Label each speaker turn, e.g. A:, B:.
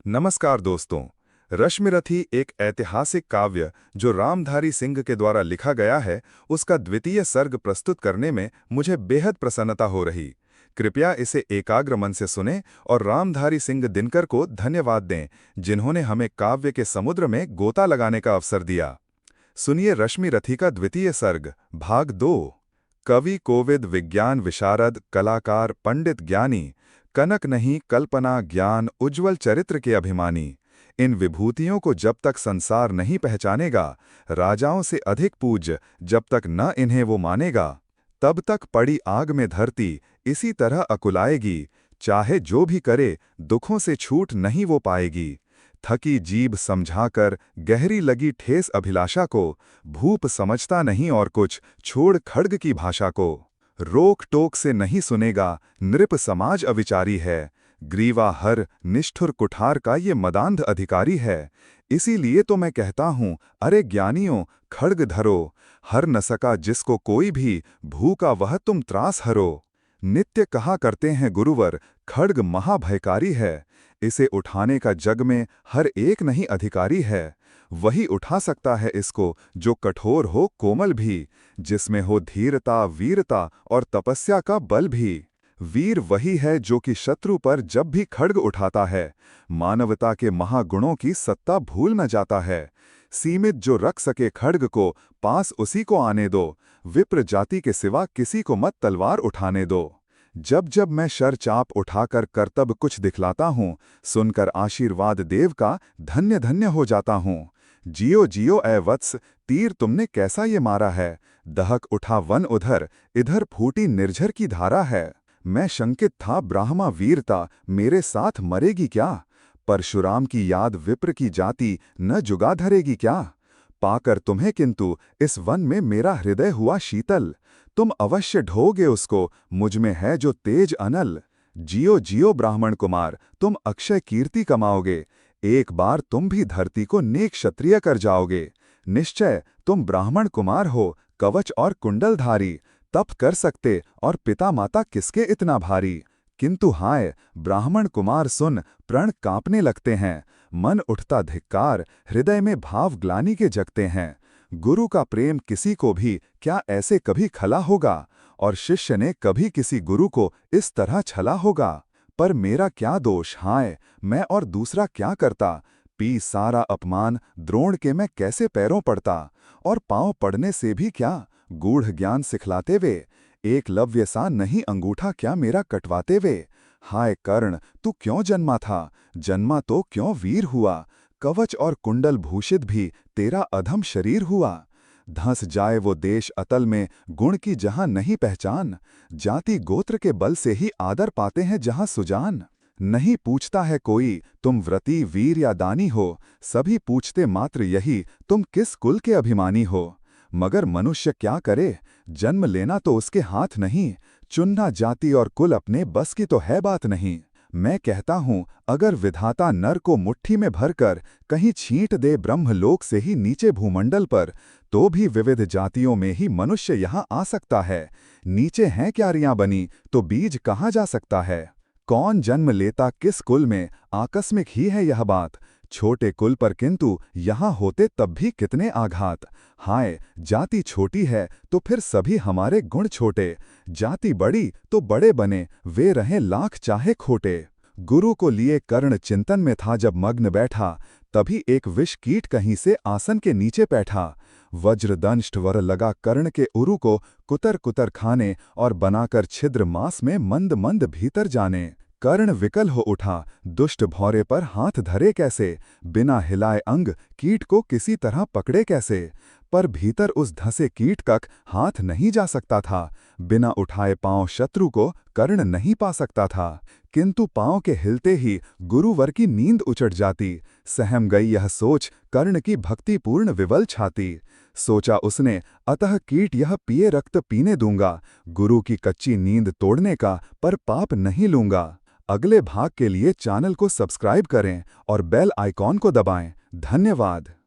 A: नमस्कार दोस्तों। रश्मिरथी एक ऐतिहासिक काव्य जो रामधारी सिंह के द्वारा लिखा गया है, उसका द्वितीय सर्ग प्रस्तुत करने में मुझे बेहद प्रसन्नता हो रही। कृपया इसे एकाग्र मन से सुनें और रामधारी सिंह दिनकर को धन्यवाद दें, जिन्होंने हमें काव्य के समुद्र में गोता लगाने का अवसर दिया। सुनिए रश्मिरथी का द्वितीय सर्ग, भाग 2। कवि कोविद विज्ञान विशारद कलाकार पंडित ज्ञानी, कनक नहीं कल्पना ज्ञान उज्ज्वल चरित्र के अभिमानी, इन विभूतियों को जब तक संसार नहीं पहचानेगा, राजाओं से अधिक पूज्य जब तक न इन्हें वो मानेगा, तब तक पड़ी आग में धरती इसी तरह अकुलाएगी, चाहे जो भी करे दुखों से छूट नहीं वो पाएगी। थकी जीभ समझाकर गहरी लगी ठेस अभिलाषा को, भूप समझता नहीं और कुछ छोड़ खड्ग की भाषा को। रोक टोक से नहीं सुनेगा, नृप समाज अविचारी है, ग्रीवा हर निष्ठुर कुठार का ये मदांध अधिकारी है। इसीलिए तो मैं कहता हूँ, अरे ज्ञानियों खड्ग धरो, हर न सका जिसको कोई भी, भूखा वह तुम त्रास हरो। नित्य कहा करते हैं गुरुवर, खड्ग महाभयकारी है, इसे उठाने का जग में हर एक नहीं अधिकारी है। वही उठा सकता है इसको जो कठोर हो कोमल भी, जिसमें हो धीरता वीरता और तपस्या का बल भी। वीर वही है जो कि शत्रु पर जब भी खड्ग उठाता है, मानवता के महागुणों की सत्ता भूल न जाता है। सीमित जो रख सके खड्ग को, पास उसी को आने दो, विप्र जाति के सिवा किसी को मत तलवार उठाने दो। जब जब मैं शर चाप उठाकर करतब कुछ दिखलाता हूँ, सुनकर आशीर्वाद देव का धन्य धन्य हो जाता हूँ। जियो जियो ऐ वत्स, तीर तुमने कैसा ये मारा है, दहक उठा वन उधर, इधर फूटी निर्झर की धारा है। मैं शंकित था ब्राह्मा वीरता मेरे साथ मरेगी क्या, परशुराम की याद विप्र की जाति न जुगा धरेगी क्या। पाकर तुम्हें किंतु इस वन में मेरा हृदय हुआ शीतल, तुम अवश्य ढोगे उसको, मुझ में है जो तेज अनल। जियो जियो ब्राह्मण कुमार, तुम अक्षय कीर्ति कमाओगे, एक बार तुम भी धरती को नेक क्षत्रिय कर जाओगे। निश्चय तुम ब्राह्मण कुमार हो, कवच और कुंडलधारी, तप कर सकते और पिता माता किसके इतना भारी। किंतु हाय ब्राह्मण कुमार सुन, प्रण कांपने लगते हैं, मन उठता धिक्कार, हृदय में भाव ग्लानि के जगते हैं। गुरु का प्रेम किसी को भी क्या ऐसे कभी खला होगा, और शिष्य ने कभी किसी गुरु को इस तरह छला होगा। पर मेरा क्या दोष, हाय मैं और दूसरा क्या करता, पी सारा अपमान द्रोण के मैं कैसे पैरों पड़ता। और पांव पड़ने से भी क्या, गूढ़ ज्ञान सिखलाते वे, एकलव्य सा नहीं अंगूठा क्या मेरा कटवाते वे। हाय कर्ण तू क्यों जन्मा था, जन्मा तो क्यों वीर हुआ, कवच और कुंडल भूषित भी तेरा अधम शरीर हुआ। धंस जाए वो देश अतल में गुण की जहां नहीं पहचान, जाति गोत्र के बल से ही आदर पाते हैं जहां सुजान। नहीं पूछता है कोई तुम व्रती वीर या दानी हो, सभी पूछते मात्र यही तुम किस कुल के अभिमानी हो। मगर मनुष्य क्या करे, जन्म लेना तो उसके हाथ नहीं, चुनना जाति और कुल अपने बस की तो है बात नहीं। मैं कहता हूँ अगर विधाता नर को मुट्ठी में भरकर कहीं छींट दे ब्रह्मलोक से ही नीचे भूमंडल पर, तो भी विविध जातियों में ही मनुष्य यहाँ आ सकता है। नीचे हैं क्यारियां बनी तो बीज कहाँ जा सकता है। कौन जन्म लेता किस कुल में, आकस्मिक ही है यह बात, छोटे कुल पर किंतु यहाँ होते तब भी कितने आघात। हाय जाति छोटी है तो फिर सभी हमारे गुण छोटे, जाति बड़ी तो बड़े बने वे रहें लाख चाहे खोटे। गुरु को लिए कर्ण चिंतन में था जब मग्न बैठा, तभी एक विष कीट कहीं से आसन के नीचे बैठा। वज्रदंष्ट वर लगा कर्ण के उरु को कुतर कुतर खाने, और बनाकर छिद्र मांस में मंद मंद भीतर जाने। कर्ण विकल हो उठा, दुष्ट भौरे पर हाथ धरे कैसे, बिना हिलाए अंग कीट को किसी तरह पकड़े कैसे। पर भीतर उस धंसे कीट तक हाथ नहीं जा सकता था, बिना उठाए पांव शत्रु को कर्ण नहीं पा सकता था। किंतु पांव के हिलते ही गुरुवर की नींद उचट जाती। सहम गई यह सोच कर्ण की भक्तिपूर्ण विवल छाती। सोचा उसने अतः कीट यह पिए रक्त पीने दूंगा, गुरु की कच्ची नींद तोड़ने का पर पाप नहीं लूंगा। अगले भाग के लिए चैनल को सब्सक्राइब करें और बेल आइकॉन को दबाएं। धन्यवाद।